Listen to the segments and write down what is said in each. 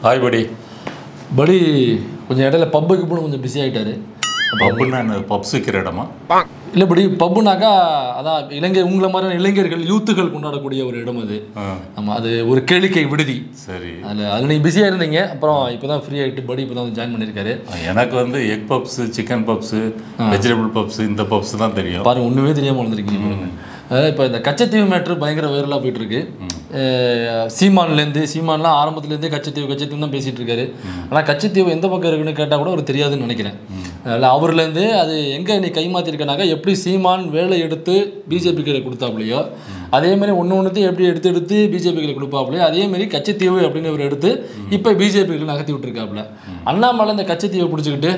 Hi படி. படி கொஞ்சம் இடையில பப்புக்கு போன கொஞ்சம் பிஸி ஆகிட்டாரு. பப்புன்னா என்ன? பப்ஸ் விற்கிற இடமா? இல்லை படி, பப்புனாக்கா அதான் உங்களை மாதிரியான இளைஞர்கள் யூத்துகள் கொண்டாடக்கூடிய ஒரு இடம் அது. ஆமாம், அது ஒரு கேளிக்கை விடுதி. சரி, அதில் நீங்கள் பிஸியாக இருந்தீங்க. அப்புறம் இப்போ தான் ஃப்ரீ ஆகிட்டு படி இப்போ தான் ஜாயின் பண்ணியிருக்காரு. எனக்கு வந்து egg puffs, chicken puffs, vegetable puffs, இந்த பப்ஸ் தான் தெரியும். பாருங்கள், ஒன்றுமே தெரியாமல் வளர்ந்துருக்கீங்க. அதாவது இப்போ இந்த கச்சத்தீவு மேட்ரு பயங்கர வைரலாக போயிட்டுருக்கு. சீமான்லாம் ஆரம்பத்துலேருந்தே கச்சத்தீவு தான் பேசிகிட்டு இருக்காரு. ஆனால் கச்சத்தீவு எந்த பக்கம் இருக்குன்னு கேட்டால் கூட அவர் தெரியாதுன்னு நினைக்கிறேன். அதில் அவர்லேருந்து அது எங்கே நீ கைமாற்றிருக்கனாக்கா, எப்படி சீமான் வேலை எடுத்து பிஜேபி கையில் கொடுத்தாப்புலையோ அதேமாதிரி ஒன்றுத்தையும் எப்படி எடுத்து பிஜேபி கையில் கொடுப்பாப்புலையோ அதேமாதிரி கச்சத்தீவு அப்படின்னு இவர் எடுத்து இப்போ பிஜேபி கையில் நகர்த்தி விட்டுருக்காப்புல. அண்ணாமலை இந்த கச்சத்தீவை பிடிச்சிக்கிட்டு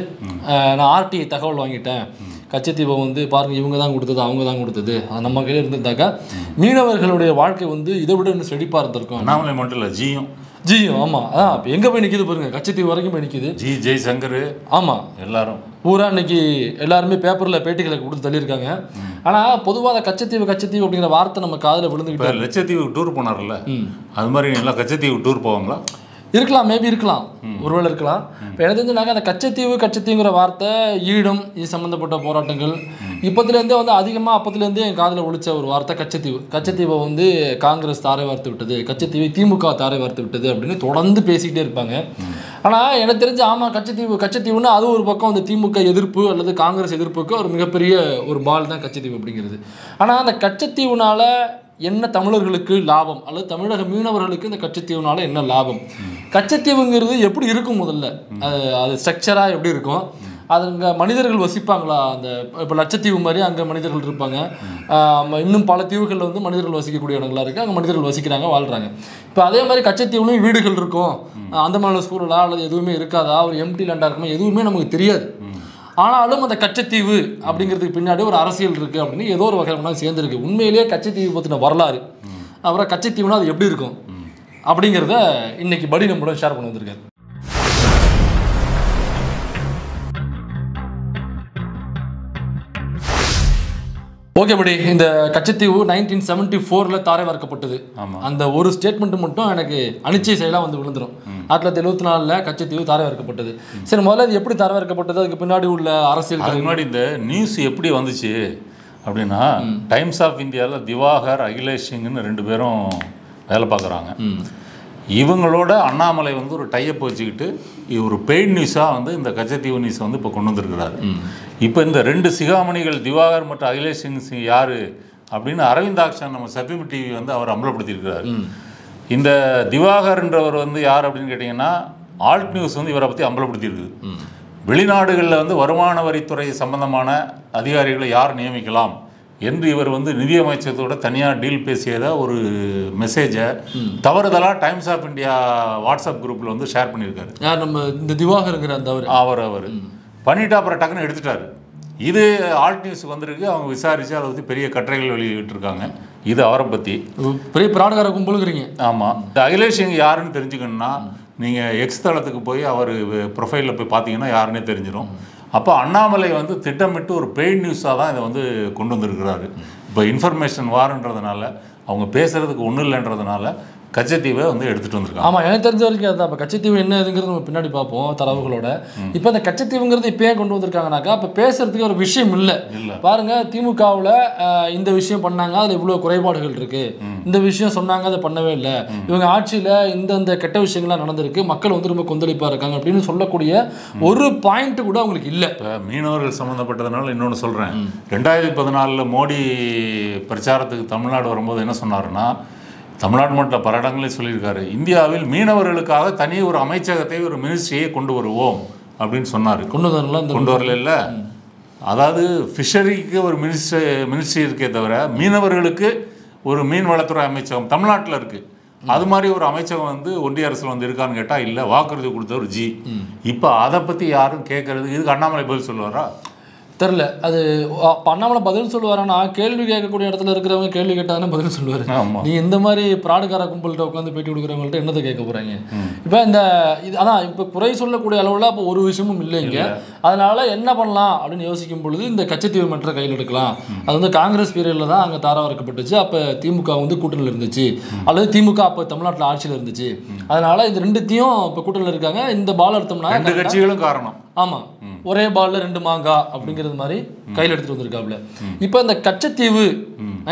நான் ஆர்டிஐ தகவல் வாங்கிட்டேன், கச்சத்தீவை வந்து பாருங்கள் இவங்க தான் கொடுத்தது, அவங்க தான் கொடுத்தது, அது நம்ம கையில் இருந்திருந்தாக்கா மீனவர்களுடைய வாழ்க்கை வந்து இதை விட இன்னும் செழிப்பாக இருந்திருக்கும். அண்ணாமலை மட்டும் இல்லை, ஜியும் ஆமாம். அதான் இப்போ எங்கே போய் நிற்கிது பாருங்கள், கச்சத்தீவு வரைக்கும் போய் நிற்கிது. ஜெய்சங்கர், ஆமாம், எல்லாரும் பூரா இன்னைக்கு எல்லாருமே பேப்பரில் பேட்டிகளை கொடுத்து தள்ளியிருக்காங்க. ஆனால் பொதுவாக கச்சத்தீவு அப்படிங்கிற வார்த்தை நம்ம காதில் விழுந்துக்கிட்டு. லட்சத்தீவுக்கு டூர் போனார்ல, அது மாதிரி எல்லாம் கச்சத்தீவு டூர் போவாங்களா? இருக்கலாம், மேபி இருக்கலாம், ஒருவேளை இருக்கலாம். இப்போ எனக்கு தெரிஞ்சுனாக்கா அந்த கச்சத்தீவுங்கிற வார்த்தை ஈழம் இது சம்மந்தப்பட்ட போராட்டங்கள் இப்போத்துலேருந்தே வந்து அதிகமாக அப்போத்துலேருந்தே என் காதில் ஒழிச்ச ஒரு வார்த்தை கச்சத்தீவை வந்து காங்கிரஸ் தாரை வார்த்து விட்டது, கச்சத்தீவை திமுக தாரை வார்த்து விட்டது அப்படின்னு தொடர்ந்து பேசிக்கிட்டே இருப்பாங்க. ஆனால் எனக்கு தெரிஞ்சு ஆமாம், கச்சத்தீவுன்னு அது ஒரு பக்கம் வந்து திமுக எதிர்ப்பு அல்லது காங்கிரஸ் எதிர்ப்புக்கு ஒரு மிகப்பெரிய ஒரு பால் தான் கச்சத்தீவு அப்படிங்கிறது. ஆனால் அந்த கச்சத்தீவுனால என்ன தமிழர்களுக்கு லாபம் அல்லது தமிழக மீனவர்களுக்கு இந்த கச்சத்தீவுனால என்ன லாபம்? கச்சத்தீவுங்கிறது எப்படி இருக்கும்? முதல்ல அது ஸ்ட்ரக்சராக எப்படி இருக்கும்? அது அங்கே மனிதர்கள் வசிப்பாங்களா? அந்த இப்போ லட்சத்தீவு மாதிரி அங்கே மனிதர்கள் இருப்பாங்க. இன்னும் பல தீவுகளில் வந்து மனிதர்கள் வசிக்கக்கூடிய இடங்களாக இருக்குது, அங்கே மனிதர்கள் வசிக்கிறாங்க, வாழ்கிறாங்க. இப்போ அதே மாதிரி கச்சத்தீவுலையும் வீடுகள் இருக்கும், அந்த மாதிரி சூழலா அல்லது எதுவுமே இருக்காதா, ஒரு எம்டி லேண்டாக இருக்குமா, எதுவுமே நமக்கு தெரியாது. ஆனாலும் அந்த கச்சத்தீவு அப்படிங்கிறதுக்கு பின்னாடி ஒரு அரசியல் இருக்குது அப்படின்னு ஏதோ ஒரு வகையில் சேர்ந்துருக்கு. உண்மையிலேயே கச்சத்தீவு பற்றின வரலாறு, அப்புறம் கச்சத்தீவுனா அது எப்படி இருக்கும் அப்படிங்கிறத இன்னைக்கு படி நம்மளோட ஷேர் பண்ணி வந்திருக்காரு. ஓகே படி, இந்த கச்சத்தீவு 1974 தாரை வார்க்கப்பட்டது. அந்த ஒரு ஸ்டேட்மெண்ட் மட்டும் எனக்கு அனிச்சை செயலாக வந்து விழுந்துடும். 1974 கச்சத்தீவு தாரை வார்க்கப்பட்டது. சரி, முதல்ல இது எப்படி தாரை வார்க்கப்பட்டது, அதுக்கு பின்னாடி உள்ள அரசியல், முன்னாடி இந்த நியூஸ் எப்படி வந்துச்சு அப்படின்னா, டைம்ஸ் ஆஃப் இந்தியாவில் திவாகர், அகிலேஷ் சிங்னு 2 பேரும் வேலை பார்க்குறாங்க. இவங்களோட அண்ணாமலை வந்து ஒரு டைப் வச்சுக்கிட்டு ஒரு பெய்ட் நியூஸாக வந்து இந்த கச்சத்தீவு நியூஸை வந்து இப்போ கொண்டு வந்திருக்கிறாரு. இப்போ இந்த 2 சிகாமணிகள் திவாகர் மற்றும் அகிலேஷ் சிங் யார் அப்படின்னு அரவிந்தாக்ஷன் நம்ம சத்யம் டிவி வந்து அவர் அம்பலப்படுத்தியிருக்கிறார். இந்த திவாகர்ன்றவர் வந்து யார் அப்படின்னு கேட்டிங்கன்னா, ஆல்ட் நியூஸ் வந்து இவரை பற்றி அம்பலப்படுத்தியிருக்குது. வெளிநாடுகளில் வந்து வருமான வரித்துறை சம்பந்தமான அதிகாரிகளை யார் நியமிக்கலாம் என்று இவர் வந்து நிதியமைச்சத்தோட தனியாக டீல் பேசியதை ஒரு மெசேஜை தவறுதலாக டைம்ஸ் ஆஃப் இந்தியா வாட்ஸ்அப் குரூப்பில் வந்து ஷேர் பண்ணியிருக்காரு. யார்? நம்ம இந்த திவாகருங்கிற அந்த அவர் பண்ணிவிட்டு அப்புறம் டக்குன்னு எடுத்துட்டார். இது ஆல்ட் நியூஸுக்கு வந்திருக்கு. அவங்க விசாரித்து அதை பற்றி பெரிய கட்டுரைகள் வெளியிட்டிருக்காங்க. இது அவரை பற்றி பெரிய பிராடகார கும்பலுங்கிறீங்க. ஆமாம். இந்த அகிலேஷ் சிங் யாருன்னு தெரிஞ்சுக்கணுன்னா நீங்கள் எக்ஸ் தளத்துக்கு போய் அவர் ப்ரொஃபைலில் போய் பார்த்தீங்கன்னா யாருன்னே தெரிஞ்சிடும். அப்போ அண்ணாமலை வந்து திட்டமிட்டு ஒரு பெய்ட் நியூஸாக தான் இதை வந்து கொண்டு வந்திருக்கிறாரு. இப்போ இன்ஃபர்மேஷன் வாருன்றதுனால, அவங்க பேசுகிறதுக்கு ஒன்றும் இல்லைன்றதுனால கச்சத்தீவை வந்து எடுத்துகிட்டு வந்திருக்காங்க. ஆமாம், எனக்கு தெரிஞ்ச வரைக்கும் அதுதான். இப்போ கச்சத்தீவு என்ன இதுங்கிறது நம்ம பின்னாடி பார்ப்போம் தரவுகளோட. இப்போ அந்த கச்சத்தீவுங்கிறது இப்போ ஏன் கொண்டு வந்திருக்காங்கனாக்கா, இப்போ பேசுறதுக்கு ஒரு விஷயம் இல்லை. பாருங்கள், திமுகவில் இந்த விஷயம் பண்ணாங்க, அதில் இவ்வளோ குறைபாடுகள் இருக்குது, இந்த விஷயம் சொன்னாங்க, அதை பண்ணவே இல்லை, இவங்க ஆட்சியில் இந்த கெட்ட விஷயங்கள்லாம் நடந்திருக்கு, மக்கள் வந்து ரொம்ப கொந்தளிப்பாக இருக்காங்க அப்படின்னு சொல்லக்கூடிய ஒரு பாயிண்ட் கூட அவங்களுக்கு இல்லை. இப்போ மீனவர்கள் சம்மந்தப்பட்டதுனால இன்னொன்று சொல்கிறேன். 2014 மோடி பிரச்சாரத்துக்கு தமிழ்நாடு வரும்போது என்ன சொன்னாருன்னா, தமிழ்நாடு மட்டும் பல இடங்களே சொல்லியிருக்காரு, இந்தியாவில் மீனவர்களுக்காக தனி ஒரு அமைச்சகத்தை, ஒரு மினிஸ்ட்ரியை கொண்டு வருவோம் அப்படின்னு சொன்னார். கொண்டு வரல இல்லை. அதாவது ஃபிஷரிக்கு ஒரு மினிஸ்ட்ரி இருக்கே தவிர மீனவர்களுக்கு ஒரு மீன் வளத்துறை அமைச்சகம் தமிழ்நாட்டில் இருக்குது. அது மாதிரி ஒரு அமைச்சகம் வந்து ஒன்றிய அரசில் வந்து இருக்கான்னு கேட்டால் இல்லை, வாக்குறுதி கொடுத்தவர் ஜி. இப்போ அதை பற்றி யாரும் கேட்கறது, இதுக்கு அண்ணாமலை பதில் சொல்லுவாரா? தெரில. அது அண்ணாமலை பதில் சொல்லுவாரானா, கேள்வி கேட்கக்கூடிய இடத்துல இருக்கிறவங்க கேள்வி கேட்டாதானே பதில் சொல்லுவார். நீ இந்த மாதிரி பிராடுகார கும்பல்கிட்ட உட்காந்து பேட்டி கொடுக்குறவங்கள்ட்ட என்னதை கேட்க போகிறாங்க? இப்போ இது அதான் இப்போ குறை சொல்லக்கூடிய அளவில் அப்போ ஒரு விஷயமும் இல்லைங்க. அதனால என்ன பண்ணலாம் அப்படின்னு யோசிக்கும் பொழுது இந்த கச்சத்தீவு மற்ற கையில் எடுக்கலாம். அது வந்து காங்கிரஸ் பீரியடில் தான் அங்கே தாராவரக்கப்பட்டுச்சு. அப்போ திமுக வந்து கூட்டணியில் இருந்துச்சு, அல்லது திமுக அப்போ தமிழ்நாட்டில் ஆட்சியில் இருந்துச்சு. அதனால இந்த ரெண்டுத்தையும் இப்போ கூட்டணியில் இருக்காங்க. இந்த பால் அர்த்தம்னா ரெண்டு கட்சிகளும் காரணம். ஆமாம், ஒரே பால்ல 2 மாங்கா அப்படிங்கிறது மாதிரி கையில் எடுத்துட்டு வந்திருக்காப்ல. இப்போ இந்த கச்சத்தீவு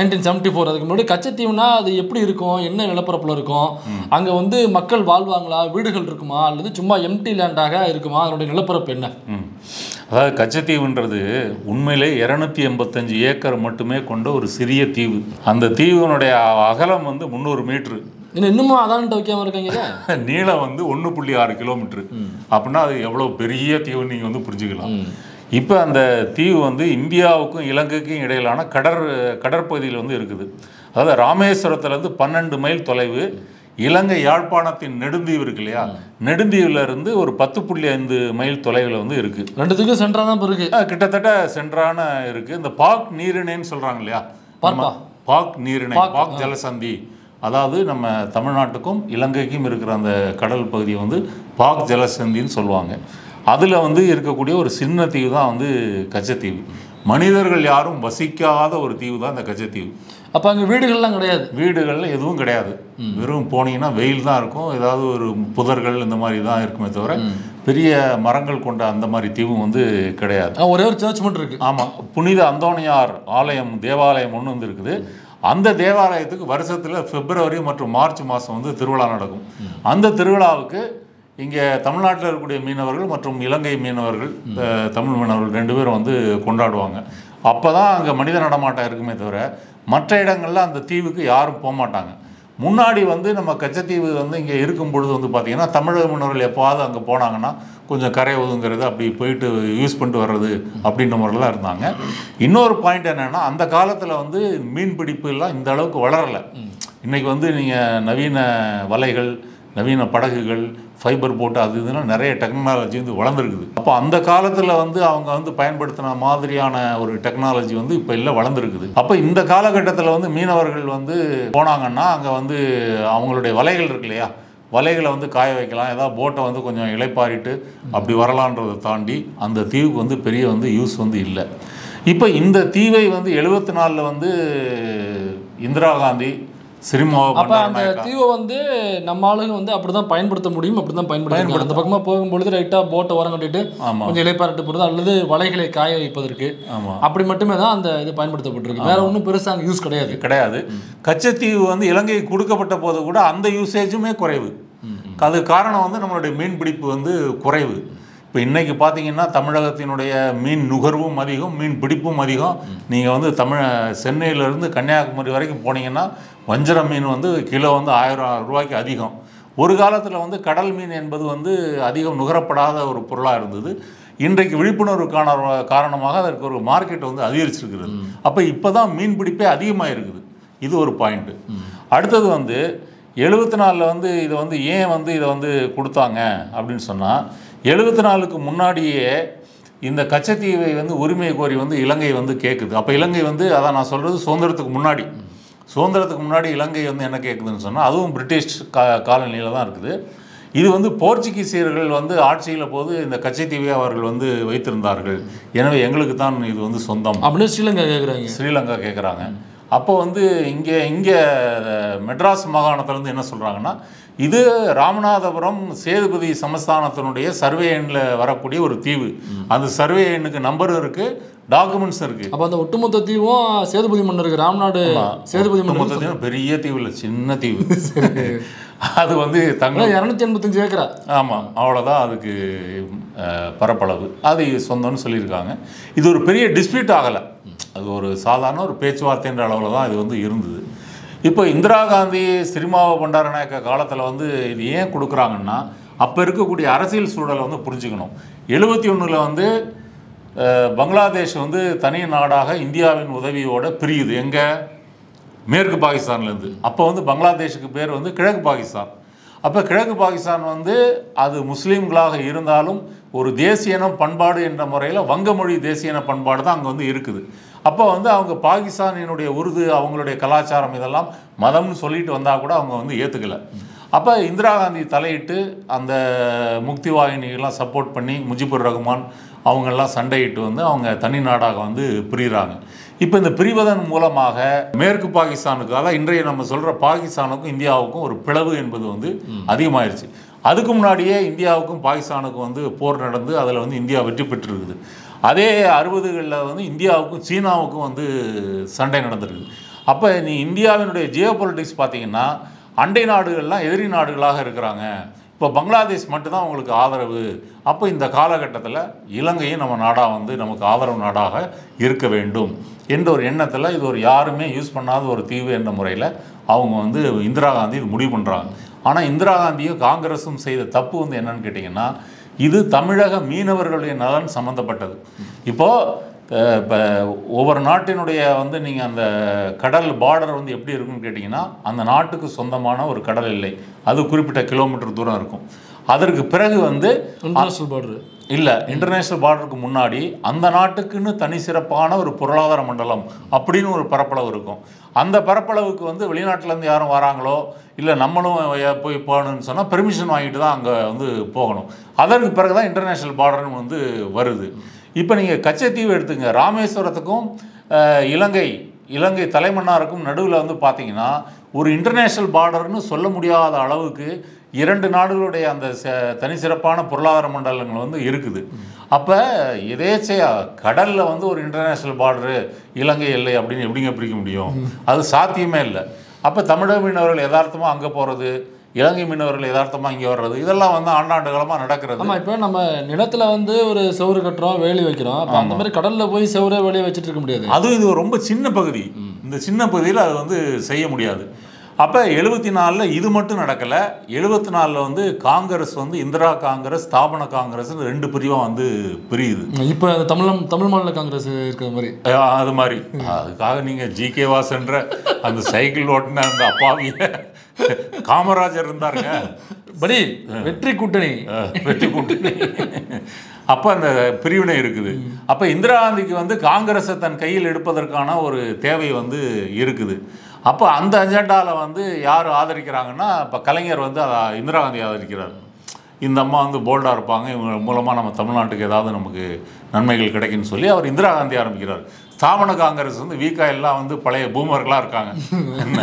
1974, அதுக்கு முன்னாடி கச்சத்தீவுனா அது எப்படி இருக்கும், என்ன நிலப்பரப்புல இருக்கும், அங்க வந்து மக்கள் வாழ்வாங்களா, வீடுகள் இருக்குமா, அல்லது சும்மா எம்டி லேண்டாக இருக்குமா, அதனுடைய நிலப்பரப்பு என்ன? அதாவது கச்சத்தீவுன்றது உண்மையிலே 285 ஏக்கர் மட்டுமே கொண்ட ஒரு சிறிய தீவு. அந்த தீவினுடைய அகலம் வந்து 300 மீட்டரு. இன்னமும் அதான் வைக்காம இருக்காங்க. நீளம் வந்து 1.6 கிலோமீட்டர். அப்படின்னா அது எவ்வளவு பெரிய தீவு நீங்க வந்து புரிஞ்சுக்கலாம். இப்போ அந்த தீவு வந்து இந்தியாவுக்கும் இலங்கைக்கும் இடையிலான கடற்பகுதியில் வந்து இருக்குது. அதாவது ராமேஸ்வரத்துலேருந்து 12 மைல் தொலைவு. இலங்கை யாழ்ப்பாணத்தின் நெடுந்தீவு இருக்கு இல்லையா, நெடுந்தீவுல இருந்து ஒரு 10.5 மைல் தொலைவில் வந்து இருக்கு. ரெண்டுத்துக்கும் சென்ட்ரா தான் இருக்கு, கிட்டத்தட்ட சென்ட்ரான இருக்கு. இந்த பாக் நீரிணைன்னு சொல்றாங்க இல்லையா, பாக் நீரிணை, பாக் ஜலசந்தி, அதாவது நம்ம தமிழ்நாட்டுக்கும் இலங்கைக்கும் இருக்கிற அந்த கடல் பகுதியை வந்து பாக் ஜலசந்தின்னு சொல்லுவாங்க. அதில் வந்து இருக்கக்கூடிய ஒரு சின்ன தீவு தான் வந்து கச்சத்தீவு. மனிதர்கள் யாரும் வசிக்காத ஒரு தீவு தான் இந்த கச்சத்தீவு. அப்போ அங்கே வீடுகள்லாம் கிடையாது? வீடுகள்லாம் எதுவும் கிடையாது. வெறும் போனீங்கன்னா வெயில் தான் இருக்கும், ஏதாவது ஒரு புதர்கள் இந்த மாதிரி தான் இருக்குமே தவிர பெரிய மரங்கள் கொண்ட அந்த மாதிரி தீவும் வந்து கிடையாது. ஒரே ஒரு சர்ச் மட்டும் இருக்கு. ஆமாம், புனித அந்தோணியார் ஆலயம், தேவாலயம் ஒன்று வந்து இருக்குது. அந்த தேவாலயத்துக்கு வருஷத்தில் பிப்ரவரி மற்றும் மார்ச் மாதம் வந்து திருவிழா நடக்கும். அந்த திருவிழாவுக்கு இங்கே தமிழ்நாட்டில் இருக்கக்கூடிய மீனவர்கள் மற்றும் இலங்கை மீனவர்கள், தமிழ் மீனவர்கள் 2 பேரும் வந்து கொண்டாடுவாங்க. அப்போ தான் அங்கே மனித நடமாட்டம் இருக்குமே தவிர மற்ற இடங்களில் அந்த தீவுக்கு யாரும் போக மாட்டாங்க. முன்னாடி வந்து நம்ம கச்சத்தீவு வந்து இங்கே இருக்கும் பொழுது வந்து பார்த்திங்கன்னா தமிழக மீனவர்கள் எப்போவாவது அங்கே போனாங்கன்னா கொஞ்சம் கரை ஒதுங்கிறது, அப்படி போயிட்டு யூஸ் பண்ணிட்டு வர்றது அப்படின்ற முறையெல்லாம் இருந்தாங்க. இன்னொரு பாயிண்ட் என்னென்னா, அந்த காலத்தில் வந்து மீன் பிடிப்பு எல்லாம் இந்த அளவுக்கு வளரலை. இன்றைக்கி வந்து நீங்கள் நவீன வலைகள், நவீன படகுகள், ஃபைபர் போட்டு அது இதெல்லாம் நிறைய டெக்னாலஜி வந்து வளர்ந்துருக்குது. அப்போ அந்த காலத்தில் வந்து அவங்க வந்து பயன்படுத்தின மாதிரியான ஒரு டெக்னாலஜி வந்து இப்போ இல்லை, வளர்ந்துருக்குது. அப்போ இந்த காலகட்டத்தில் வந்து மீனவர்கள் வந்து போனாங்கன்னா அங்கே வந்து அவங்களுடைய வலைகள் இருக்கு இல்லையா, வலைகளை வந்து காய வைக்கலாம், ஏதாவது போட்டை வந்து கொஞ்சம் இளைப்பாரிட்டு அப்படி வரலான்றதை தாண்டி அந்த தீவுக்கு வந்து பெரிய வந்து யூஸ் வந்து இல்லை. இப்போ இந்த தீவை வந்து 74 வந்து இந்திரா காந்தி அப்ப அந்த தீவை வந்து நம்ம ஆளுங்க வந்து அப்படிதான் பயன்படுத்த முடியும், அப்படிதான் பயன்படுத்த. அந்த பக்கமா போகும்பொழுது ரைட்டா போட்டை ஓரம் கட்டிட்டு கொஞ்சம் இலைப்பாரிட்டு போறது, அல்லது வலைகளை காய வைப்பதற்கு, அப்படி மட்டுமே தான் அந்த இது பயன்படுத்தப்பட்டிருக்கு. வேற ஒன்றும் பெருசா அங்கே யூஸ் கிடையாது. கச்சத்தீவு வந்து இலங்கைக்கு கொடுக்கப்பட்ட போது கூட அந்த யூசேஜுமே குறைவு. அது காரணம் வந்து நம்மளுடைய மீன் பிடிப்பு வந்து குறைவு. இப்போ இன்றைக்கி பார்த்தீங்கன்னா தமிழகத்தினுடைய மீன் நுகர்வும் அதிகம், மீன் பிடிப்பும் அதிகம். நீங்கள் வந்து சென்னையிலேருந்து கன்னியாகுமரி வரைக்கும் போனீங்கன்னா வஞ்சர மீன் வந்து கிலோ வந்து 1000 ரூபாய்க்கு அதிகம். ஒரு காலத்தில் வந்து கடல் மீன் என்பது வந்து அதிகம் நுகரப்படாத ஒரு பொருளாக இருந்தது. இன்றைக்கு விழிப்புணர்வுக்கான காரணமாக அதற்கு ஒரு மார்க்கெட் வந்து அதிகரிச்சிருக்கிறது. அப்போ இப்போ தான் மீன் பிடிப்பே அதிகமாக இருக்குது. இது ஒரு பாயிண்ட்டு. அடுத்தது வந்து 74 வந்து இதை வந்து ஏன் வந்து இதை வந்து கொடுத்தாங்க அப்படின்னு சொன்னால், 74க்கு முன்னாடியே இந்த கச்சத்தீவை வந்து உரிமை கோரி வந்து இலங்கை வந்து கேட்குது. அப்போ இலங்கை வந்து, அதான் நான் சொல்கிறது சுதந்திரத்துக்கு முன்னாடி இலங்கை வந்து என்ன கேட்குதுன்னு சொன்னால், அதுவும் பிரிட்டிஷ் காலனியில் தான் இருக்குது. இது வந்து போர்ச்சுகீசியர்கள் வந்து ஆட்சியில் போது இந்த கச்சத்தீவை அவர்கள் வந்து வைத்திருந்தார்கள், எனவே எங்களுக்கு தான் இது வந்து சொந்தம் அப்படின்னு ஸ்ரீலங்கா கேட்குறாங்க. அப்போ வந்து இங்கே மெட்ராஸ் மாகாணத்திலேருந்து என்ன சொல்கிறாங்கன்னா, இது ராமநாதபுரம் சேதுபதி சமஸ்தானத்தினுடைய சர்வே எண்ணில் வரக்கூடிய ஒரு தீவு. அந்த சர்வே எண்ணுக்கு நம்பரும் இருக்குது, டாக்குமெண்ட்ஸும் இருக்குது. அப்போ அந்த ஒட்டுமொத்த தீவும் சேதுபதி மன்னருக்கு, ராம்நாடு சேதுபதி மன்னர் தீவு பெரிய தீவு இல்லை, சின்ன தீவு. அது வந்து 285 ஏக்கரா. ஆமாம், அவ்வளோதான் அதுக்கு பரப்பளவு. அது சொந்தம்னு சொல்லியிருக்காங்க. இது ஒரு பெரிய டிஸ்பியூட் ஆகலை, அது ஒரு சாதாரண ஒரு பேச்சுவார்த்தைன்ற அளவில் தான் இது வந்து இருந்தது. இப்போ இந்திரா காந்தி சிறிமாவோ பண்டாரநாயக்க காலத்தில் வந்து இது ஏன் கொடுக்குறாங்கன்னா, அப்போ இருக்கக்கூடிய அரசியல் சூழலை வந்து புரிஞ்சுக்கணும். 71 வந்து பங்களாதேஷ் வந்து தனி நாடாக இந்தியாவின் உதவியோடு பிரியுது. எங்கே? மேற்கு பாகிஸ்தான்லேருந்து. அப்போ வந்து பங்களாதேஷுக்கு பேர் வந்து கிழக்கு பாகிஸ்தான். அப்போ கிழக்கு பாகிஸ்தான் வந்து அது முஸ்லீம்களாக இருந்தாலும் ஒரு தேசியன பண்பாடு என்ற முறையில் வங்கமொழி தேசியன பண்பாடு தான் அங்கே வந்து இருக்குது. அப்போ வந்து அவங்க பாகிஸ்தானினுடைய உருது அவங்களுடைய கலாச்சாரம் இதெல்லாம் மதம்னு சொல்லிட்டு வந்தால் கூட அவங்க வந்து ஏற்றுக்கலை. அப்போ இந்திரா காந்தி தலையிட்டு அந்த முக்தி வாகினிகள்லாம் சப்போர்ட் பண்ணி முஜிபுர் ரஹ்மான் அவங்கெல்லாம் சண்டையிட்டு வந்து அவங்க தனி நாடாக வந்து பிரிகிறாங்க. இப்போ இந்த பிரிவதன் மூலமாக மேற்கு பாகிஸ்தானுக்கு, அதாவது இன்றைய நம்ம சொல்கிற பாகிஸ்தானுக்கும் இந்தியாவுக்கும் ஒரு பிளவு என்பது வந்து அதிகமாயிருச்சு. அதுக்கு முன்னாடியே இந்தியாவுக்கும் பாகிஸ்தானுக்கும் வந்து போர் நடந்து அதில் வந்து இந்தியா வெற்றி பெற்றிருக்குது. அதே 60களில் வந்து இந்தியாவுக்கும் சீனாவுக்கும் வந்து சண்டை நடந்திருக்குது. அப்போ நீ இந்தியாவினுடைய ஜியோ பொலிட்டிக்ஸ் பார்த்தீங்கன்னா அண்டை நாடுகள்லாம் எதிரி நாடுகளாக இருக்கிறாங்க. இப்போ பங்களாதேஷ் மட்டும்தான் அவங்களுக்கு ஆதரவு. அப்போ இந்த காலகட்டத்தில் இலங்கையும் நம்ம நாடாக வந்து நமக்கு ஆதரவு நாடாக இருக்க வேண்டும் என்ற ஒரு எண்ணத்தில் இது ஒரு யாருமே யூஸ் பண்ணாத ஒரு தீவு என்ற முறையில் அவங்க வந்து இந்திரா காந்தி இது முடிவு பண்ணுறாங்க. ஆனால் இந்திரா காந்தியும் காங்கிரஸும் செய்த தப்பு வந்து என்னன்னு கேட்டிங்கன்னா, இது தமிழக மீனவர்களுடைய நலன் சம்மந்தப்பட்டது. இப்போது இப்போ ஒவ்வொரு நாட்டினுடைய வந்து நீங்கள் அந்த கடல் பார்டர் வந்து எப்படி இருக்குன்னு கேட்டிங்கன்னா, அந்த நாட்டுக்கு சொந்தமான ஒரு கடல் எல்லை, அது குறிப்பிட்ட கிலோமீட்டர் தூரம் இருக்கும். அதற்கு பிறகு வந்து இன்டர்நேஷனல் பார்டர் இல்லை, இன்டர்நேஷ்னல் பார்டருக்கு முன்னாடி அந்த நாட்டுக்குன்னு தனி சிறப்பான ஒரு பொருளாதார மண்டலம் அப்படின்னு ஒரு பரப்பளவு இருக்கும். அந்த பரப்பளவுக்கு வந்து வெளிநாட்டிலேருந்து யாரும் வராங்களோ இல்லை நம்மளும் போய் போகணும்னு சொன்னால் பெர்மிஷன் வாங்கிட்டு தான் அங்கே வந்து போகணும். அதற்கு பிறகு தான் இன்டர்நேஷ்னல் பார்டர்னு வந்து வருது. இப்போ நீங்கள் கச்சத்தீவு எடுத்துங்க, ராமேஸ்வரத்துக்கும் இலங்கை தலைமன்னாருக்கும் நடுவில் வந்து பார்த்தீங்கன்னா ஒரு இன்டர்நேஷ்னல் பார்டர்னு சொல்ல முடியாத அளவுக்கு 2 நாடுகளுடைய அந்த தனி சிறப்பான பொருளாதார மண்டலங்கள் வந்து இருக்குது. அப்போ எதேச்சையாக கடலில் வந்து ஒரு இன்டர்நேஷ்னல் பார்டரு இலங்கை எல்லை அப்படின்னு எப்படிங்க பிரிக்க முடியும்? அது சாத்தியமே இல்லை. அப்போ தமிழக மீனவர்கள் யதார்த்தமாக அங்கே போகிறது, இலங்கை மீனவர்கள் யதார்த்தமாக இங்கே வர்றது, இதெல்லாம் வந்து ஆண்டாண்டு காலமாக நடக்கிறது. ஆமாம், இப்போ நம்ம நிலத்தில் வந்து ஒரு செவரு கட்டுறோம், வேலி வைக்கிறோம். அப்போ அந்த மாதிரி கடலில் போய் செவரே வேலையை வச்சுட்டு இருக்க முடியாது. அதுவும் இது ரொம்ப சின்ன பகுதி. இந்த சின்ன பகுதியில் அது வந்து செய்ய முடியாது. அப்போ 74 இது மட்டும் நடக்கலை. 74 வந்து காங்கிரஸ் வந்து இந்திரா காங்கிரஸ், ஸ்தாபன காங்கிரஸ் 2 பிரிவாக வந்து பிரியுது. இப்போ தமிழ் மாநில காங்கிரஸ் இருக்கிற மாதிரி அது மாதிரி. அதுக்காக நீங்கள் ஜி.கே. வாசன்ற அந்த சைக்கிள் ஓட்டின அந்த அப்பாவிய காமராஜர் இருந்தாருங்க, படி வெற்றி கூட்டணி. அப்போ அந்த பிரிவினை இருக்குது. அப்போ இந்திரா காந்திக்கு வந்து காங்கிரஸை தன் கையில் எடுப்பதற்கான ஒரு தேவை வந்து இருக்குது. அப்போ அந்த அஜெண்டாவில் வந்து யார் ஆதரிக்கிறாங்கன்னா, இப்போ கலைஞர் வந்து இந்திரா காந்தி ஆதரிக்கிறார். இந்த அம்மா வந்து போல்டாக இருப்பாங்க, இவங்க மூலமாக நம்ம தமிழ்நாட்டுக்கு ஏதாவது நமக்கு நன்மைகள் கிடைக்குன்னு சொல்லி அவர் இந்திரா காந்தி ஆரம்பிக்கிறார். ஸ்தாபன காங்கிரஸ் வந்து வீக்கா எல்லாம் வந்து பழைய பூமர்களாக இருக்காங்க, என்ன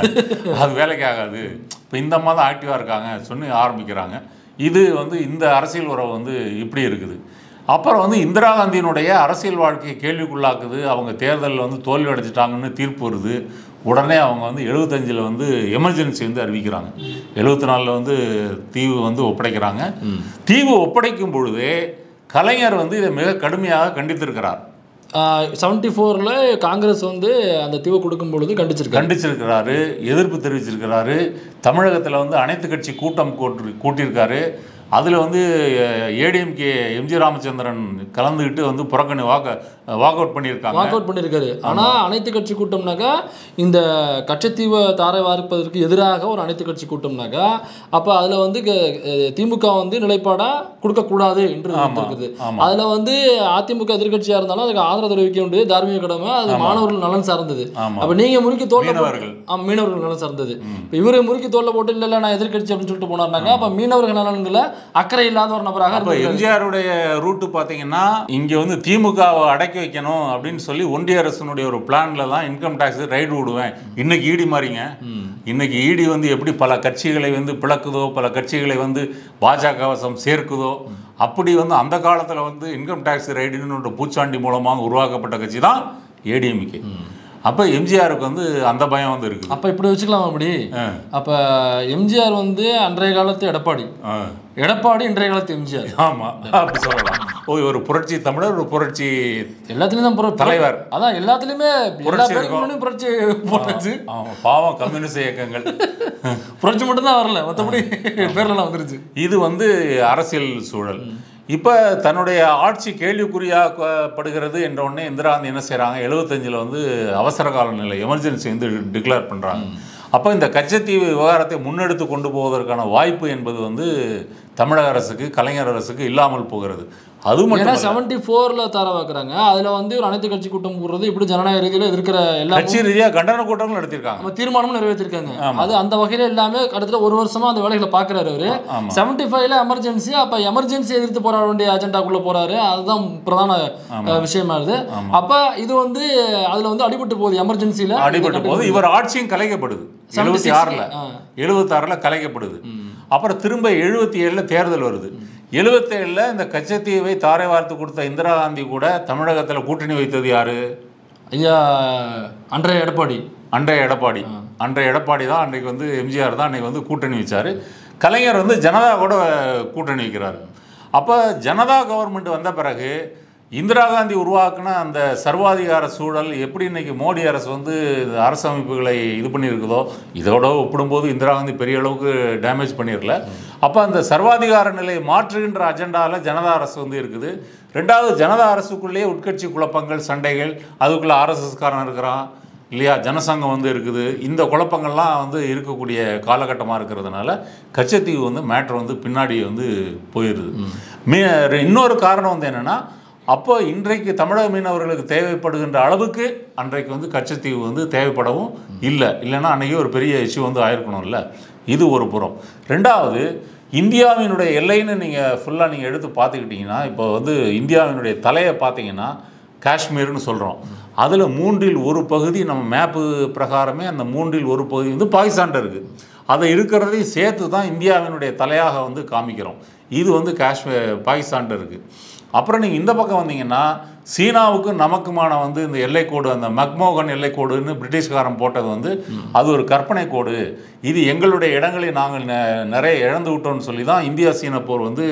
அது வேலைக்கு ஆகாது, இப்போ இந்த அம்மா தான் ஆக்டிவாக இருக்காங்க சொல்லி ஆரம்பிக்கிறாங்க. இது வந்து இந்த அரசியல் உறவு வந்து இப்படி இருக்குது. அப்புறம் வந்து இந்திரா காந்தியினுடைய அரசியல் வாழ்க்கையை கேள்விக்குள்ளாக்குது. அவங்க தேர்தலில் வந்து தோல்வி அடைஞ்சிட்டாங்கன்னு தீர்ப்பு வருது. உடனே அவங்க வந்து 75 வந்து எமர்ஜென்சி வந்து அறிவிக்கிறாங்க. 74 வந்து தீவு வந்து ஒப்படைக்கிறாங்க. தீவு ஒப்படைக்கும் பொழுதே கலைஞர் வந்து இதை மிக கடுமையாக கண்டித்திருக்கிறார். 74 காங்கிரஸ் வந்து அந்த தீவை கொடுக்கும் பொழுது கண்டிச்சிருக்கிறாரு, எதிர்ப்பு தெரிவிச்சிருக்கிறாரு. தமிழகத்தில் வந்து அனைத்து கட்சி கூட்டம் கூட்டியிருக்காரு. அதில் வந்து ஏடிஎம்கே எம்ஜி ராமச்சந்திரன் கலந்துக்கிட்டு வந்து வாக் அவுட் பண்ணியிருக்காரு. ஆனால் அனைத்து கட்சி கூட்டம்னாக்கா இந்த கச்சத்தீவை தாரை வார்ப்பதற்கு எதிராக ஒரு அனைத்து கட்சி கூட்டம்னாக்கா அப்போ அதில் வந்து திமுக வந்து நிலைப்பாடாக கொடுக்கக்கூடாது என்று இருக்குது. அதில் வந்து அதிமுக எதிர்கட்சியாக இருந்தாலும் அதுக்கு ஆதரவு தெரிவிக்க வேண்டியது தார்மீக கடமை, அது மாணவர்கள் நலன் சார்ந்தது. அப்போ நீங்கள் முறுக்கி மீனவர்கள் நலன் சார்ந்தது. இப்போ இவரு முறுக்கி தோல்ல போட்டு இல்லை நான் எதிர்கட்சி அப்படின்னு சொல்லிட்டு போனார்னாக்கா அப்போ மீனவர்கள் நலன்களை அக்கறை இல்லாத ஒரு நபராக எம்ஜிஆருடைய ரூட்டு பார்த்தீங்கன்னா இங்கே வந்து திமுகவை அடக்கி வைக்கணும் அப்படின்னு சொல்லி ஒன்றிய அரசினுடைய ஒரு பிளான்ல தான் இன்கம் டாக்ஸ் ரைடு விடுவேன். இன்னைக்கு ஈடி மாறிங்க, இன்னைக்கு ஈடி வந்து எப்படி பல கட்சிகளை வந்து பிளக்குதோ, பல கட்சிகளை வந்து பாஜக வசம் சேர்க்குதோ, அப்படி வந்து அந்த காலத்தில் வந்து இன்கம் டாக்ஸ் ரைடுன்னு பூச்சாண்டி மூலமாக உருவாக்கப்பட்ட கட்சி தான் ஏடிஎம்கே. அப்போ எம்ஜிஆருக்கு வந்து அந்த பயம் வந்து இருக்குது. அப்போ இப்படி வச்சுக்கலாம். அப்படி அப்போ எம்ஜிஆர் வந்து அன்றைய காலத்து எடப்பாடி இன்றைய காலத்து எம்ஜிஆர். ஆமாம், அப்படி சொல்லலாம். ஒரு புரட்சி தமிழர், ஒரு புரட்சி எல்லாத்துலேயும் தான் தலைவர். அதான் எல்லாத்துலேயுமே புரட்சி போட்டாச்சு. பாவம் கம்யூனிஸ்ட் இயக்கங்கள் புரட்சி மட்டும்தான் வரல, மற்றபடி பேர்லாம் வந்துருச்சு. இது வந்து அரசியல் சூழல். இப்போ தன்னுடைய ஆட்சி கேள்விக்குறியாக்கப்படுகிறது என்ற உடனே இந்திரா காந்தி என்ன செய்கிறாங்க, 75 வந்து அவசர கால நிலை எமர்ஜென்சி வந்து டிக்ளேர் பண்ணுறாங்க. அப்போ இந்த கச்சத்தீவு விவகாரத்தை முன்னெடுத்து கொண்டு போவதற்கான வாய்ப்பு என்பது வந்து தமிழக அரசுக்கு, கலைஞர் அரசுக்கு இல்லாமல் போகிறது. அது மட்டும் 74ல் தர வைக்கிறாங்க. அதில் வந்து ஒரு அனைத்து கட்சி கூட்டம் கூடுறது இப்படி ஜனநாயக ரீதியில் இருக்கிற எல்லா கட்சி ரீதியாக கண்டன கூட்டங்கள் நடத்தியிருக்காங்க, நம்ம தீர்மானமும் நிறைவேற்றிருக்காங்க. அது அந்த வகையில் எல்லாமே கிட்டத்தட்ட ஒரு வருஷமா அந்த வேலைகளை பார்க்குறாரு அவரு. 75ல் எமர்ஜென்சி, அப்போ எமர்ஜென்சி எதிர்த்து போராட வேண்டிய அஜெண்டாக்குள்ளே போறாரு. அதுதான் பிரதான விஷயமா இருக்குது. அப்போ இது வந்து அதில் வந்து அடிபட்டு போகுது, எமர்ஜென்சியில் அடிபட்டு போகுது. இவர் ஆட்சியும் கலைக்கப்படுது. 76ல் கலைக்கப்படுது. அப்புறம் திரும்ப 77ல் தேர்தல் வருது. 77ல் இந்த கச்சத்தீவை தாரை வார்த்து கொடுத்த இந்திரா காந்தி கூட தமிழகத்தில் கூட்டணி வைத்தது யாரு? ஐயா அன்றைய எடப்பாடி. அன்றைய எடப்பாடி தான் அன்றைக்கு வந்து எம்ஜிஆர் தான் அன்றைக்கு வந்து கூட்டணி வச்சார். கலைஞர் வந்து ஜனதா கூட கூட்டணி வைக்கிறார். அப்போ ஜனதா கவர்மெண்ட் வந்த பிறகு இந்திரா காந்தி உருவாக்குன அந்த சர்வாதிகார சூழல் எப்படி இன்னைக்கு மோடி அரசு வந்து அரசு அமைப்புகளை இது பண்ணியிருக்குதோ, இதோட ஒப்பிடும்போது இந்திரா காந்தி பெரிய அளவுக்கு டேமேஜ் பண்ணிடல. அப்போ அந்த சர்வாதிகார நிலையை மாற்றுகின்ற அஜெண்டாவில் ஜனதா அரசு வந்து இருக்குது. ரெண்டாவது, ஜனதா அரசுக்குள்ளேயே உட்கட்சி குழப்பங்கள், சண்டைகள், அதுக்குள்ளே ஆர்எஸ்எஸ்காரன் இருக்கிறான் இல்லையா, ஜனசங்கம் வந்து இருக்குது. இந்த குழப்பங்கள்லாம் வந்து இருக்கக்கூடிய காலகட்டமாக இருக்கிறதுனால கச்சத்தீவு வந்து மேட்ரு வந்து பின்னாடி வந்து போயிடுது. இன்னொரு காரணம் வந்து என்னென்னா, அப்போ இன்றைக்கு தமிழக மீனவர்களுக்கு தேவைப்படுகின்ற அளவுக்கு அன்றைக்கு வந்து கச்சத்தீவு வந்து தேவைப்படவும் இல்லைன்னா அன்றைக்கி ஒரு பெரிய இஷ்யூ வந்து ஆயிருக்கணும்ல. இது ஒரு புறம். ரெண்டாவது, இந்தியாவினுடைய எல்லைன்னு நீங்கள் ஃபுல்லாக நீங்கள் எடுத்து பார்த்துக்கிட்டிங்கன்னா, இப்போ வந்து இந்தியாவினுடைய தலையை பார்த்தீங்கன்னா காஷ்மீர்னு சொல்கிறோம். அதில் 1/3 பகுதி நம்ம மேப்பு பிரகாரமே அந்த 1/3 பகுதி வந்து பாகிஸ்தான்கிட்ட இருக்குது. அதை இருக்கிறதையும் சேர்த்து தான் இந்தியாவினுடைய தலையாக வந்து காமிக்கிறோம். இது வந்து பாகிஸ்தான்கிட்ட இருக்குது. அப்புறம் நீங்கள் இந்த பக்கம் வந்தீங்கன்னா சீனாவுக்கும் நமக்குமான வந்து இந்த எல்லைக்கோடு, அந்த மக்மோகன் எல்லைக்கோடுன்னு பிரிட்டிஷ்காரன் போட்டது வந்து அது ஒரு கற்பனை கோடு. இது எங்களுடைய இடங்களை நாங்கள் நிறைய இழந்து விட்டோம்னு சொல்லி தான் இந்தியா சீன போர் வந்து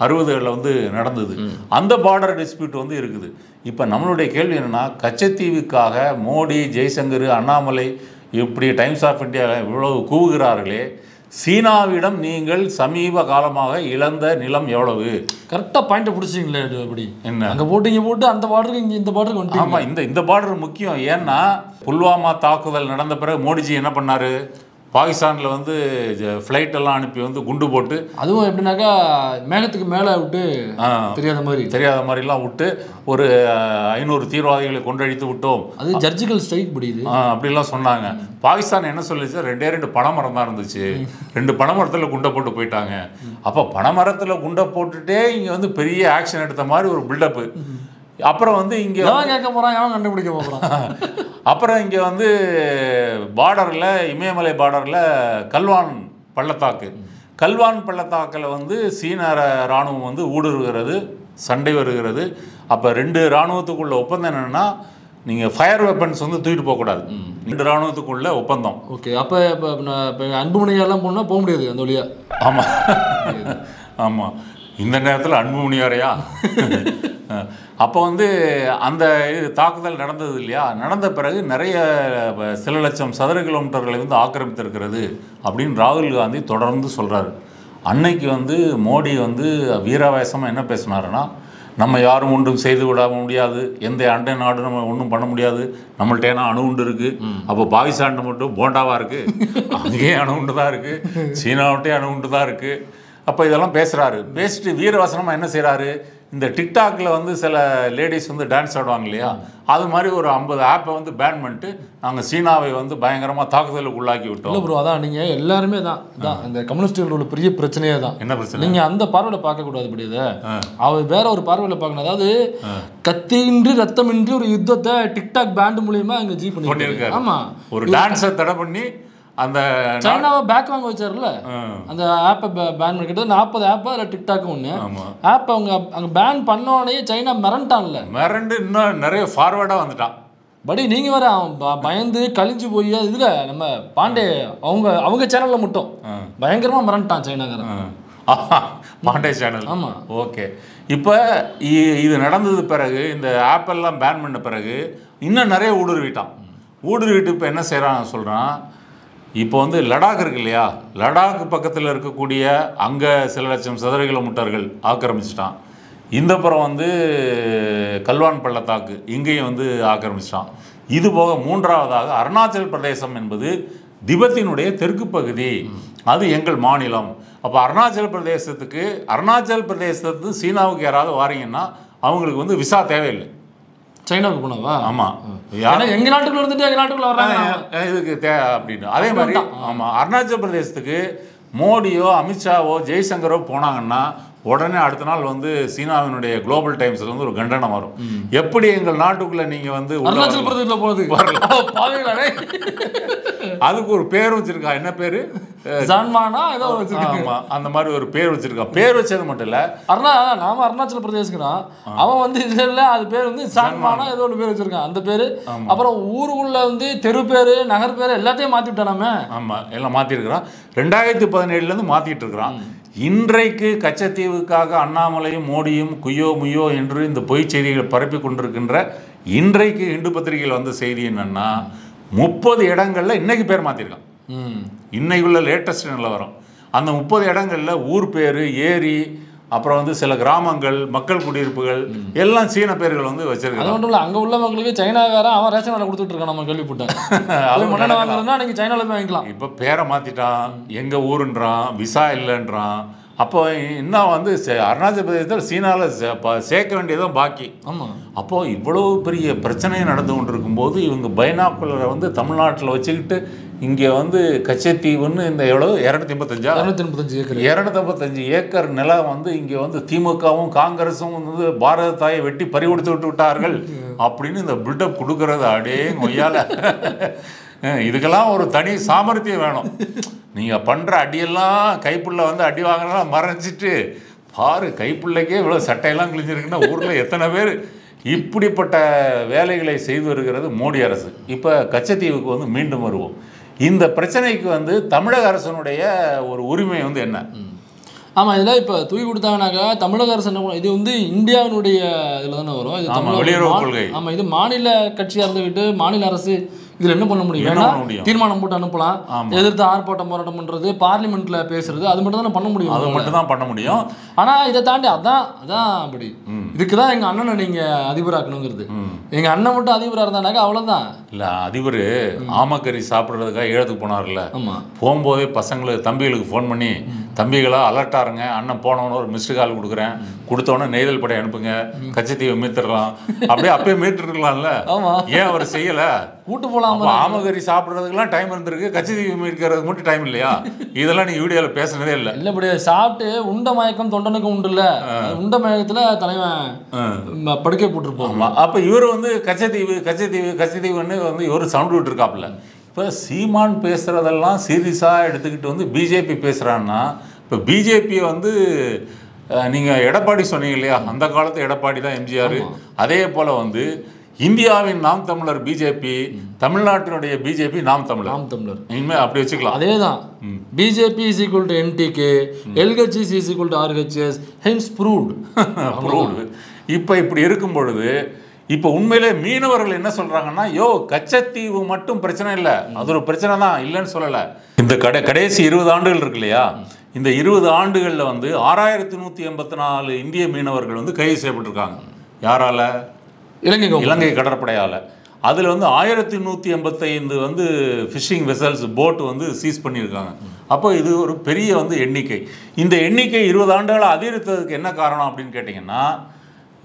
60களில் வந்து நடந்தது. அந்த பார்டர் டிஸ்பியூட் வந்து இருக்குது. இப்போ நம்மளுடைய கேள்வி என்னென்னா, கச்சத்தீவுக்காக மோடி, ஜெய்சங்கர், அண்ணாமலை இப்படி டைம்ஸ் ஆஃப் இந்தியாவில் இவ்வளவு கூவுகிறார்களே, சீனாவிடம் நீங்கள் சமீப காலமாக இழந்த நிலம் எவ்வளவு? கரெக்டாக பாயிண்ட்டை பிடிச்சிங்களே. அப்படி என்ன அங்கே போட்டு அந்த பார்டருக்கு இங்கே இந்த பார்டருக்கு வந்துட்டு. ஆமாம், இந்த பார்டர் முக்கியம். ஏன்னா புல்வாமா தாக்குதல் நடந்த பிறகு மோடிஜி என்ன பண்ணார், பாகிஸ்தானில் வந்து ஃப்ளைட்டெல்லாம் அனுப்பி வந்து குண்டு போட்டு, அதுவும் எப்படின்னாக்கா மேகத்துக்கு மேலே விட்டு தெரியாத மாதிரிலாம் விட்டு ஒரு 500 தீவிரவாதிகளை கொண்டழித்து விட்டோம். அது சர்ஜிக்கல் ஸ்ட்ரைக் முடியுது அப்படிலாம் சொன்னாங்க. பாகிஸ்தான் என்ன சொல்லிச்சு, 2 பனைமரம் தான் இருந்துச்சு, 2 பனைமரத்தில் குண்டை போட்டு போயிட்டாங்க. அப்போ பனைமரத்தில் குண்டை போட்டுட்டே இங்கே வந்து பெரிய ஆக்ஷன் எடுத்த மாதிரி ஒரு பில்டப்பு. அப்புறம் வந்து இங்கே கேட்க போகிறான், எவன் கண்டுபிடிக்க போகிறான். அப்புறம் இங்கே வந்து பார்டரில், இமயமலை பார்டரில் கல்வான் பள்ளத்தாக்கில் வந்து சீன இராணுவம் வந்து ஊடுருகிறது, சண்டை வருகிறது. அப்போ 2 இராணுவத்துக்குள்ள ஒப்பந்தம் என்னென்னா, நீங்கள் ஃபயர் வெப்பன்ஸ் வந்து தூக்கிட்டு போகக்கூடாது. 2 இராணுவத்துக்குள்ள ஒப்பந்தம். ஓகே. அப்போ இப்போ அன்புமணியாரெல்லாம் போனால் போக முடியாது அந்த வழியா. ஆமாம், இந்த நேரத்தில் அன்புமணியாரையா? அப்போ வந்து அந்த தாக்குதல் நடந்தது இல்லையா, நடந்த பிறகு நிறைய சில லட்சம் சதுர கிலோமீட்டர்களை வந்து ஆக்கிரமித்திருக்கிறது அப்படின்னு ராகுல் காந்தி தொடர்ந்து சொல்கிறாரு. அன்னைக்கு வந்து மோடி வந்து வீராவேசமாக என்ன பேசினாருன்னா, நம்ம யாரும் ஒன்றும் செய்து விட முடியாது, எந்த அண்டை நாடும் நம்ம ஒன்றும் பண்ண முடியாது, நம்மள்ட்ட ஏன்னா அணு உண்டு இருக்குது, அப்போ பாகிஸ்தான் மட்டும் போண்டாவாக இருக்குது, அங்கேயும் அணு உண்டு தான் இருக்குது, சீனாவிட்டே அணு உண்டு தான் இருக்குது. அப்போ இதெல்லாம் பேசுகிறாரு. பேசிட்டு வீரவசனமாக என்ன செய்கிறாரு, இந்த டிக்டாக்ல வந்து சில லேடிஸ் வந்து டான்ஸ் ஆடுவாங்க இல்லையா, அது மாதிரி ஒரு 50 ஆப்பை வந்து பேன் பண்ணிட்டு நாங்கள் சீனாவை வந்து பயங்கரமாக தாக்குதலுக்கு உள்ளாக்கி விட்டோம். இல்லை ப்ரோ, அதான் நீங்கள் எல்லாருமே தான் இந்த கம்யூனிஸ்டுகள் உள்ள பெரிய பிரச்சனையே தான். என்ன பிரச்சனை? நீங்கள் அந்த பார்வையில் பார்க்கக்கூடாது. இப்படியது அவர் வேற ஒரு பார்வையில் பார்க்கணும். அதாவது கத்தியின்றி ரத்தமின்றி ஒரு யுத்தத்தை டிக்டாக் பேண்ட் மூலியமா அங்கே ஜி பண்ணியிருக்காரு. ஆமாம், ஒரு டான்ஸை தடை பண்ணி அந்த சைனாவை பேக் வாங்க வச்சார்ல, அந்த ஆப்பை பேன் பண்ணிக்கிட்டு 40 ஆப்பை அதில் டிக்டாக் ஒன்று ஆப் அவங்க அங்கே பேன் பண்ணோடனே சைனா மிரண்டான்ல, மிரண்டு இன்னும் நிறைய ஃபார்வர்டாக வந்துட்டான். படி நீங்கள் வேற பயந்து கழிஞ்சு போய் இதில் நம்ம பாண்டே அவங்க சேனலில் மட்டும் பயங்கரமாக மிரண்டான் சைனாக்காரன், பாண்டே சேனல். ஆமாம், ஓகே. இப்போ இது நடந்தது பிறகு, இந்த ஆப்பெல்லாம் பேன் பண்ண பிறகு இன்னும் நிறைய ஊடுருவிட்டு இப்போ என்ன செய்கிறான் சொல்கிறான், இப்போ வந்து லடாக் இருக்கு இல்லையா, லடாக் பக்கத்தில் இருக்கக்கூடிய அங்கே சில லட்சம் சதுர கிலோமீட்டர்கள் ஆக்கிரமிச்சிட்டான். இந்த புறம் வந்து கல்வான் பள்ளத்தாக்கு இங்கேயும் வந்து ஆக்கிரமிச்சிட்டான். இது போக 3ஆவதாக அருணாச்சல் பிரதேசம் என்பது திபெத்தினுடைய தெற்கு பகுதி, அது எங்கள் மாநிலம். அப்போ அருணாச்சல பிரதேசத்து சீனாவுக்கு யாராவது வாரீங்கன்னா அவங்களுக்கு வந்து விசா தேவையில்லை. சைனாவுக்கு போனவா? ஆமாம், எங்கள் நாட்டுக்குள்ள இருந்துட்டு எங்கள் நாட்டுக்குள்ள வர்றாங்க இதுக்கு அப்படின்னு. அதே மாதிரி ஆமாம், அருணாச்சல பிரதேசத்துக்கு மோடியோ அமித்ஷாவோ ஜெய்சங்கரோ போனாங்கன்னா உடனே அடுத்த நாள் வந்து சீனாவினுடைய குளோபல் டைம்ஸ்ல வந்து ஒரு கண்டனம் வரும். எப்படி எங்கள் நாட்டுக்குள்ள நீங்க வந்து அருணாச்சல பிரதேசத்துல போனது அதுக்கு ஒரு பேர் வச்சிருக்கா. என்ன பேரு? ஜான்மானா ஏதோ வச்சிருக்காங்க. ஆமா, அந்த மாதிரி ஒரு பேர் வச்சிருக்கா. பேர் வச்சது மட்டும் இல்ல, நாம அருணாச்சல பிரதேசக்குறான், அவன் வந்து இதுல அது பேர் வந்து ஜான்மானா ஏதோ ஒரு பேர் வச்சிருக்கான். அந்த பேரு அப்புறம் ஊருக்குள்ள வந்து தெரு பேரு நகர் பேரு எல்லாத்தையும் மாத்தி விட்டானாமே. ஆமா, எல்லாம் மாத்தி இருக்கிறான். 2017 இருந்து மாத்திட்டு இருக்கிறான். இன்றைக்கு கச்சத்தீவுக்காக அண்ணாமலையும் மோடியும் குய்யோ முய்யோ என்று இந்த பொய் செய்திகளை பரப்பி கொண்டிருக்கின்ற இன்றைக்கு இந்து பத்திரிகையில் வந்த செய்தி என்னன்னா 30 இடங்கள்ல இன்னைக்கு பேர் மாத்திருக்கான். இன்னைக்குள்ள லேட்டஸ்ட் நிலவரம், அந்த 30 இடங்கள்ல ஊர் பேரு, ஏரி, அப்புறம் வந்து சில கிராமங்கள், மக்கள் குடியிருப்புகள் எல்லாம் சீன பேர்கள் வந்து வச்சிருக்காங்க. அது மட்டும் இல்லை, அங்கே உள்ள மக்களுக்கு சைனாக்காரன் அவன் ரேஷன் கார்டு கொடுத்துட்டு இருக்கான். நம்ம கேள்விப்பட்டேன். அது மண்ணெண்ணை வாங்கணும்னா நீங்கள் சைனாவில் போய் வாங்கிக்கலாம். இப்போ பேரை மாற்றிட்டான், எங்கள் ஊருன்றான், விசா இல்லைன்றான். அப்போ இன்னும் வந்து அருணாச்சல பிரதேசத்தில் சீனாவில் சேர்க்க வேண்டியதான் பாக்கி. ஆமாம். அப்போது இவ்வளோ பெரிய பிரச்சனையை நடந்து கொண்டு இருக்கும்போது இவங்க பைனாக்குலரை வந்து தமிழ்நாட்டில் வச்சுக்கிட்டு இங்கே வந்து கச்சத்தீவுன்னு இந்த எவ்வளோ 255 ஏக்கர் நிலம் வந்து இங்கே வந்து திமுகவும் காங்கிரஸும் வந்து பாரத தாயை வெட்டி பறிகொடுத்து விட்டு விட்டார்கள் அப்படின்னு இந்த பில்டப் கொடுக்கறது அடே கொய்யால. இதுக்கெல்லாம் ஒரு தனி சாமர்த்தியம் வேணும். நீங்கள் பண்ணுற அடியெல்லாம் கைப்புள்ள வந்து அடி வாங்கலாம் மறைச்சிட்டு பாரு, கைப்புள்ளைக்கே இவ்வளோ சட்டையெல்லாம் கிழிஞ்சிருக்குன்னா ஊரில் எத்தனை பேர் இப்படிப்பட்ட வேலைகளை செய்து வருகிறது மோடி அரசு. இப்போ கச்சத்தீவுக்கு வந்து மீண்டும் வருவோம். இந்த பிரச்சனைக்கு வந்து தமிழக அரசனுடைய ஒரு உரிமை வந்து என்ன? ஆமாம், இதெல்லாம் இப்போ தூக்கி கொடுத்தாங்கனாக்கா தமிழக அரசு என்ன, இது வந்து இந்தியாவினுடைய இதில் தானே வரும். இது வெளியுறவு கொள்கை. ஆமாம், இது மாநில கட்சியாக இருந்துக்கிட்டு மாநில அரசு இதில் என்ன பண்ண முடியும்? வேணா தீர்மானம் போட்டு அனுப்பலாம், எதிர்த்து ஆர்ப்பாட்டம் போராட்டம் பண்ணுறது, பார்லிமெண்ட்ல பேசுறது, அது மட்டும் தானே பண்ண முடியும். அது மட்டும் தான் பண்ண முடியும். ஆனால் இதை தாண்டி அதான் அப்படி இதுக்கு தான் எங்கள் அண்ணனை நீங்கள் அதிபராக்கணுங்கிறது. எங்கள் அண்ணன் மட்டும் அதிபராக இருந்தானாக்கா அவ்வளோதான். இல்லை, அதிபர் ஆமக்கறி சாப்பிட்றதுக்காக ஈழத்துக்கு போனார்ல, போகும்போதே பசங்களுக்கு தம்பிகளுக்கு ஃபோன் பண்ணி, தம்பிகளா அலர்ட்டாக இருங்க, அண்ணன் போனவனு ஒரு மிஸ்டு கால் கொடுக்குறேன், கொடுத்தவொடனே நெய்தல் படை அனுப்புங்க, கச்சத்தீவை மீட்டுடலாம், அப்படியே அப்பயே மீட்டுருக்கலாம்ல. ஏன் அவர் செய்யலை? கூட்டு போகலாம். ஆமகரி சாப்பிட்றதுக்கெல்லாம் டைம் இருந்திருக்கு, கச்சத்தீவு மீட்கிறதுக்கு மட்டும் டைம் இல்லையா? இதெல்லாம் நீங்கள் வீடியோவில் பேசுனதே இல்லை. இல்லை, இப்படி சாப்பிட்டு உண்ட மயக்கம் தொண்டனுக்கு உண்டு இல்லை, உண்ட மயக்கத்தில் தலைவன் படுக்கை போட்டுருப்போம். அப்போ இவர் வந்து கச்சத்தீவுன்னு வந்து இவர் சவுண்ட் விட்டு இருக்காப்புல. இப்போ சீமான் பேசுகிறதெல்லாம் சீரியஸாக எடுத்துக்கிட்டு வந்து பிஜேபி பேசுகிறான்னா, இப்போ பிஜேபியை வந்து நீங்கள் எடப்பாடி சொன்னீங்க இல்லையா, அந்த காலத்து எடப்பாடி தான் எம்ஜிஆர். அதே போல் வந்து இந்தியாவின் நாம் தமிழர் பிஜேபி, தமிழ்நாட்டினுடைய பிஜேபி நாம் தமிழர். இனிமேல் அப்படி வச்சுக்கலாம். அதே தான். BJP is equal to NTK, LHS is equal to RHS, hence proved. இப்போ இப்படி இருக்கும் பொழுது இப்போ உண்மையிலே மீனவர்கள் என்ன சொல்றாங்கன்னா, கச்சத்தீவு மட்டும் பிரச்சனை இல்லை, அது ஒரு பிரச்சனை தான், இல்லைன்னு சொல்லலை. இந்த கடைசி 20 ஆண்டுகள் இருக்கு இல்லையா, இந்த 20 ஆண்டுகளில் வந்து 6184 இந்திய மீனவர்கள் வந்து கைது செய்யப்பட்டிருக்காங்க. யாரால? இலங்கை கடற்படையால். அதில் வந்து 1185 வந்து ஃபிஷிங் வெசல்ஸ், போட்டு வந்து சீஸ் பண்ணியிருக்காங்க. அப்போ இது ஒரு பெரிய வந்து எண்ணிக்கை. இந்த எண்ணிக்கை 20 ஆண்டுகளாக அதிகரித்ததுக்கு என்ன காரணம் அப்படின்னு கேட்டிங்கன்னா,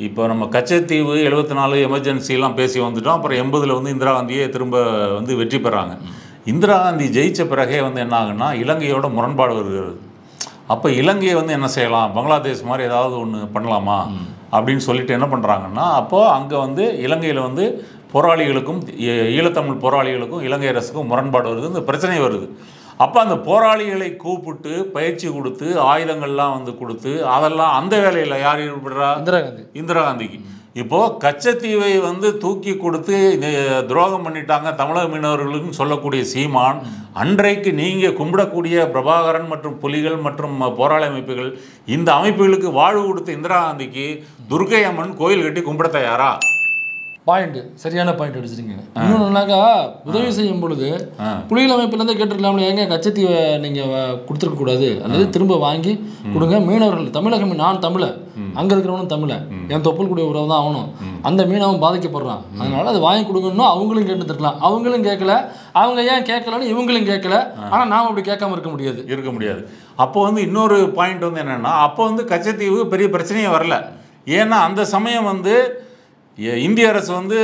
இப்போ நம்ம கச்சத்தீவு 74 எமர்ஜென்சிலாம் பேசி வந்துட்டோம். அப்புறம் 80 வந்து இந்திரா காந்தியே திரும்ப வந்து வெற்றி பெறாங்க. இந்திரா காந்தி ஜெயித்த பிறகே வந்து என்ன ஆகுன்னா, இலங்கையோட முரண்பாடு வருகிறது. அப்போ இலங்கையை வந்து என்ன செய்யலாம், பங்களாதேஷ் மாதிரி ஏதாவது ஒன்று பண்ணலாமா அப்படின்னு சொல்லிட்டு என்ன பண்ணுறாங்கன்னா, அப்போது அங்கே வந்து இலங்கையில் வந்து போராளிகளுக்கும் ஈழத்தமிழ் போராளிகளுக்கும் இலங்கை அரசுக்கும் முரண்பாடு வருது, இந்த பிரச்சனை வருது. அப்போ அந்த போராளிகளை கூப்பிட்டு பயிற்சி கொடுத்து ஆயுதங்கள்லாம் வந்து கொடுத்து அதெல்லாம் அந்த வேலையில் யார் ஈடுபடுறா? இந்திரா காந்திக்கு. இப்போது கச்சத்தீவை வந்து தூக்கி கொடுத்து துரோகம் பண்ணிட்டாங்க தமிழக மீனவர்களுக்கும் சொல்லக்கூடிய சீமான், அன்றைக்கு நீங்கள் கும்பிடக்கூடிய பிரபாகரன் மற்றும் புலிகள் மற்றும் போராளி அமைப்புகள், இந்த அமைப்புகளுக்கு வாழ்வு கொடுத்த இந்திரா காந்திக்கு துர்க்கை அம்மன் கோயில் கட்டி கும்பிட தயாரா? பாயிண்ட், சரியான பாயிண்ட் அடிச்சிருங்க. இன்னொன்னுனாக்கா, உதவி செய்யும் பொழுது புலிகள் அமைப்புலேருந்து கேட்டுருக்கலாம்ல, ஏங்க கச்சத்தீவை நீங்கள் கொடுத்துருக்க கூடாது, அல்லது திரும்ப வாங்கி கொடுங்க, மீனவர்கள் தமிழகம், நான் தமிழை, அங்கே இருக்கிறவனும் தமிழை, என் தொப்புள் கூடிய உறவு தான் ஆகணும், அந்த மீனவன் பாதிக்கப்படுறான். அதனால அது வாங்கி கொடுங்கன்னு அவங்களும் கேட்டுருக்கலாம். அவங்களும் கேட்கல, அவங்க ஏன் கேட்கலன்னு இவங்களும் கேட்கல. ஆனால் நாம் அப்படி கேட்காம இருக்க முடியாது. அப்போ வந்து இன்னொரு பாயிண்ட் வந்து என்னென்னா, அப்போ வந்து கச்சத்தீவு பெரிய பிரச்சனையே வரல. ஏன்னா அந்த சமயம் வந்து இந்திய அரசு வந்து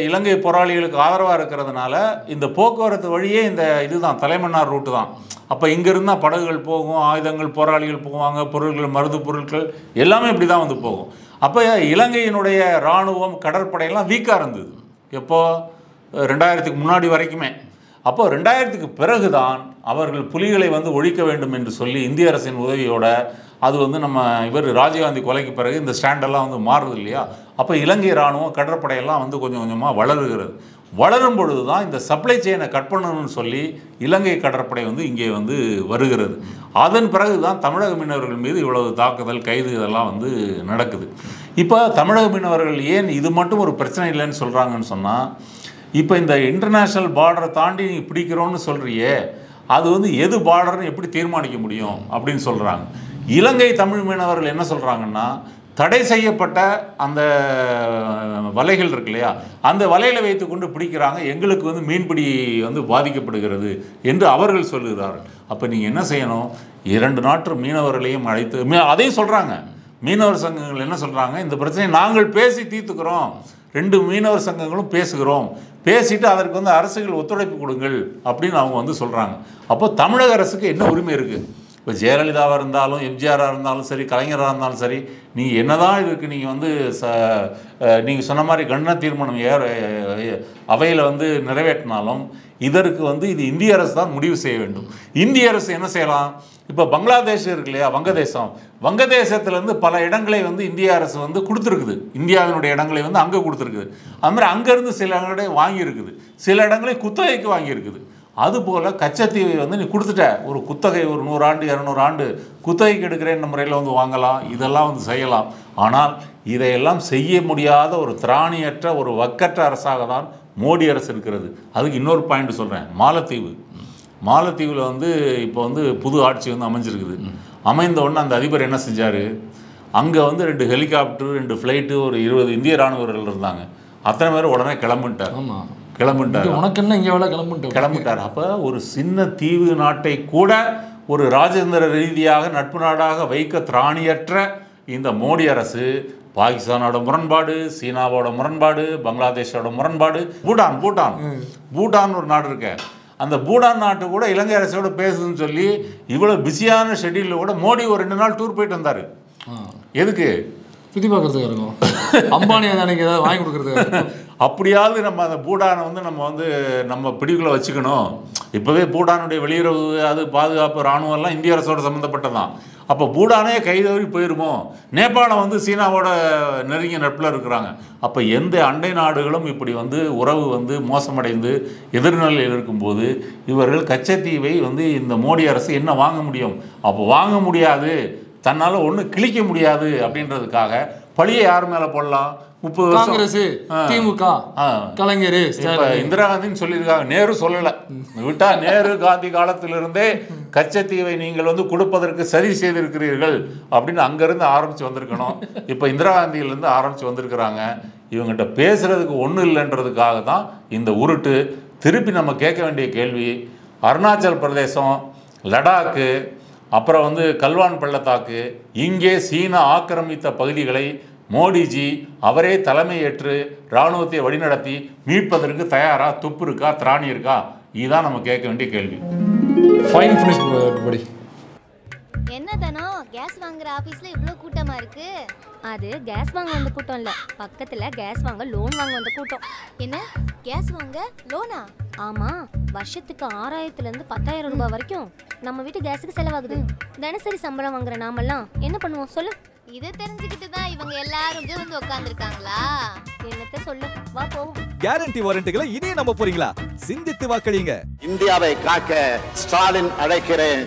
இலங்கை போராளிகளுக்கு ஆதரவாக இருக்கிறதுனால இந்த போக்குவரத்து வழியே இந்த இதுதான் தலைமன்னார் ரூட்டு தான். அப்போ இங்கேருந்து தான் படகுகள் போகும், ஆயுதங்கள், போராளிகள் போவாங்க, பொருட்கள், மருந்து பொருட்கள் எல்லாமே இப்படி தான் வந்து போகும். அப்போ இலங்கையினுடைய இராணுவம், கடற்படையெல்லாம் வீக்காக இருந்தது. எப்போ 2000க்கு முன்னாடி வரைக்குமே. அப்போ 2000க்கு பிறகு தான் அவர்கள் புலிகளை வந்து ஒழிக்க வேண்டும் என்று சொல்லி இந்திய அரசின் உதவியோட அது வந்து நம்ம ராஜீவ்காந்தி கொலைக்கு பிறகு இந்த ஸ்டாண்டெல்லாம் வந்து மாறுது இல்லையா. அப்போ இலங்கை இராணுவம், கடற்படையெல்லாம் வந்து கொஞ்சம் கொஞ்சமாக வளருகிறது. வளரும் பொழுது தான் இந்த சப்ளை செயினை கட் பண்ணணும்னு சொல்லி இலங்கை கடற்படை வந்து இங்கே வந்து வருகிறது. அதன் பிறகு தான் தமிழக மீனவர்கள் மீது இவ்வளவு தாக்குதல், கைது இதெல்லாம் வந்து நடக்குது. இப்போ தமிழக மீனவர்கள் ஏன் இது மட்டும் ஒரு பிரச்சனை இல்லைன்னு சொல்கிறாங்கன்னு சொன்னால், இப்போ இந்த இன்டர்நேஷ்னல் பார்டரை தாண்டி நீ பிடிக்கிறோன்னு சொல்கிறியே, அது வந்து எது பார்டர்னு எப்படி தீர்மானிக்க முடியும் அப்படின்னு சொல்கிறாங்க. இலங்கை தமிழ் மீனவர்கள் என்ன சொல்கிறாங்கன்னா, தடை செய்யப்பட்ட அந்த வலைகள் இருக்கு இல்லையா, அந்த வலைகளை வைத்து கொண்டு பிடிக்கிறாங்க, எங்களுக்கு வந்து மீன்பிடி வந்து பாதிக்கப்படுகிறது என்று அவர்கள் சொல்லுகிறார்கள். அப்போ நீங்கள் என்ன செய்யணும், 2 நாட்டு மீனவர்களையும் அழைத்து அதையும் சொல்கிறாங்க. மீனவர் சங்கங்கள் என்ன சொல்கிறாங்க, இந்த பிரச்சனையை நாங்கள் பேசி தீர்த்துக்கிறோம், 2 மீனவர் சங்கங்களும் பேசுகிறோம், பேசிட்டு அதற்கு வந்து அரசுகள் ஒத்துழைப்பு கொடுங்கள் அப்படின்னு அவங்க வந்து சொல்கிறாங்க. அப்போ தமிழக அரசுக்கு என்ன உரிமை இருக்குது? இப்போ ஜெயலலிதாவாக இருந்தாலும், எம்ஜிஆராக இருந்தாலும் சரி, கலைஞராக இருந்தாலும் சரி, நீங்கள் என்னதான் இதுக்கு நீங்கள் வந்து நீங்கள் சொன்ன மாதிரி கண்டன தீர்மானம் அவையில் வந்து நிறைவேற்றினாலும் இதற்கு வந்து இது இந்திய அரசு தான் முடிவு செய்ய வேண்டும். இந்திய அரசு என்ன செய்யலாம்? இப்போ பங்களாதேஷ் இருக்கு இல்லையா, வங்கதேசம், வங்கதேசத்துலேருந்து பல இடங்களை வந்து இந்திய அரசு வந்து கொடுத்துருக்குது. இந்தியாவினுடைய இடங்களை வந்து அங்கே கொடுத்துருக்குது. அதுமாதிரி அங்கேருந்து சில இடங்களை வாங்கியிருக்குது, சில இடங்களை குத்தகைக்கு வாங்கியிருக்குது. அதுபோல் கச்சத்தீவை வந்து நீ கொடுத்துட்ட, ஒரு குத்தகை ஒரு 100 ஆண்டு 200 ஆண்டு குத்தகைக்கு எடுக்கிறேன் முறையில் வந்து வாங்கலாம், இதெல்லாம் வந்து செய்யலாம். ஆனால் இதையெல்லாம் செய்ய முடியாத ஒரு திராணியற்ற ஒரு வக்கற்ற அரசாக தான் மோடி அரசு இருக்கிறது. அதுக்கு இன்னொரு பாயிண்ட் சொல்கிறேன். மாலத்தீவில் வந்து இப்போ வந்து புது ஆட்சி வந்து அமைஞ்சிருக்குது. அமைந்த உடனே அந்த அதிபர் என்ன செஞ்சார், அங்கே வந்து 2 ஹெலிகாப்டர், 2 ஃப்ளைட்டு, ஒரு 20 இந்திய இராணுவ வீரர்கள் இருந்தாங்க. அத்தனை பேர் உடனே கிளம்பிட்டார். உனக்கு என்ன இங்கே வேலை கிளம்பிட்டார். அப்போ ஒரு சின்ன தீவு நாட்டை கூட ஒரு ராஜேந்திர ரீதியாக நட்பு நாடாக வைக்க திராணியற்ற இந்த மோடி அரசு பாகிஸ்தானோட முரண்பாடு, சீனாவோட முரண்பாடு, பங்களாதேஷோட முரண்பாடு, பூட்டான் ஒரு நாடு இருக்க, அந்த பூட்டான் நாட்டு கூட இலங்கை அரசோட பேசுதுன்னு சொல்லி இவ்வளோ பிஸியான ஷெட்யூலில் கூட மோடி ஒரு 2 நாள் டூர் போயிட்டு வந்தார். எதுக்கு? சுற்றி பார்க்குறதுக்கு இருக்கும். அம்பானி அதானிக்கு ஏதாவது வாங்கி கொடுக்குறதுக்கு. அப்படியாவது நம்ம அந்த பூட்டானை வந்து நம்ம பிடிக்குள்ளே வச்சுக்கணும். இப்போவே பூட்டானுடைய வெளியுறவு, அது பாதுகாப்பு, இராணுவம்லாம் இந்திய அரசோட சம்மந்தப்பட்டதான். அப்போ பூட்டானே கைதவறி போயிருமோ? நேபாளம் வந்து சீனாவோட நெருங்கிய நட்பில் இருக்கிறாங்க. அப்போ எந்த அண்டை நாடுகளும் இப்படி வந்து உறவு வந்து மோசமடைந்து எதிர்நிலையில் இருக்கும்போது இவர்கள் கச்சத்தீவை வந்து இந்த மோடி அரசு என்ன வாங்க முடியும்? அப்போ வாங்க முடியாது, தன்னால் ஒன்றும் கிழிக்க முடியாது அப்படின்றதுக்காக பழியை யார் மேலே போடலாம்? 30 வருஷம் காங்கிரஸ், திமுக, கலைஞர், இந்திரா காந்தின்னு சொல்லியிருக்காங்க. நேரு சொல்லலை, விட்டா நேரு காந்தி காலத்திலிருந்தே கச்சத்தீவை நீங்கள் வந்து கொடுப்பதற்கு சரி செய்திருக்கிறீர்கள் அப்படின்னு அங்கேருந்து ஆரம்பித்து வந்திருக்கணும். இப்போ இந்திரா காந்தியிலேருந்து ஆரம்பித்து வந்திருக்கிறாங்க. இவங்ககிட்ட பேசுகிறதுக்கு ஒன்றும் இல்லைன்றதுக்காக தான் இந்த உருட்டு. திருப்பி நம்ம கேட்க வேண்டிய கேள்வி, அருணாச்சல் பிரதேசம், லடாக்கு, அப்புறம் வந்து கல்வான் பள்ளத்தாக்கு, இங்கே சீனா ஆக்கிரமித்த பகுதிகளை மோடிஜி அவரே தலைமையேற்று இராணுவத்தை வழிநடத்தி மீட்பதற்கு தயாரா? துப்பு இருக்கா? திராணி இருக்கா? இதுதான் நம்ம கேட்க வேண்டிய கேள்வி. என்னதானோ கேஸ் வாங்குற ஆபீஸ்ல இவ்ளோ கூட்டமா இருக்கு? அது கேஸ் வாங்க வந்த கூட்டம் இல்ல, பக்கத்துல கேஸ் வாங்க லோன் வாங்க வந்த கூட்டம். என்ன கேஸ் வாங்க லோனா? ஆமா, வருஷத்துக்கு 6000 இருந்து 10000 ரூபாய் வரைக்கும் நம்ம வீட்டு கேஸுக்கு செலவாகுது. தினசரி சம்பளம் வாங்குற நாமெல்லாம் என்ன பண்ணுவோம் சொல்லு? இதை தெரிஞ்சுக்கிட்டு தான் இவங்க எல்லாரும் வந்து உட்கார்ந்துருக்காங்களா? என்னத்த சொல்ல, வா போவோம். கேரண்டி வாரண்டிகளை இனியே நம்ப போறீங்களா? சிந்தித்து வாக்களிங்க. இந்தியாவை காக்க ஸ்டாலின் அழைக்கிறேன்.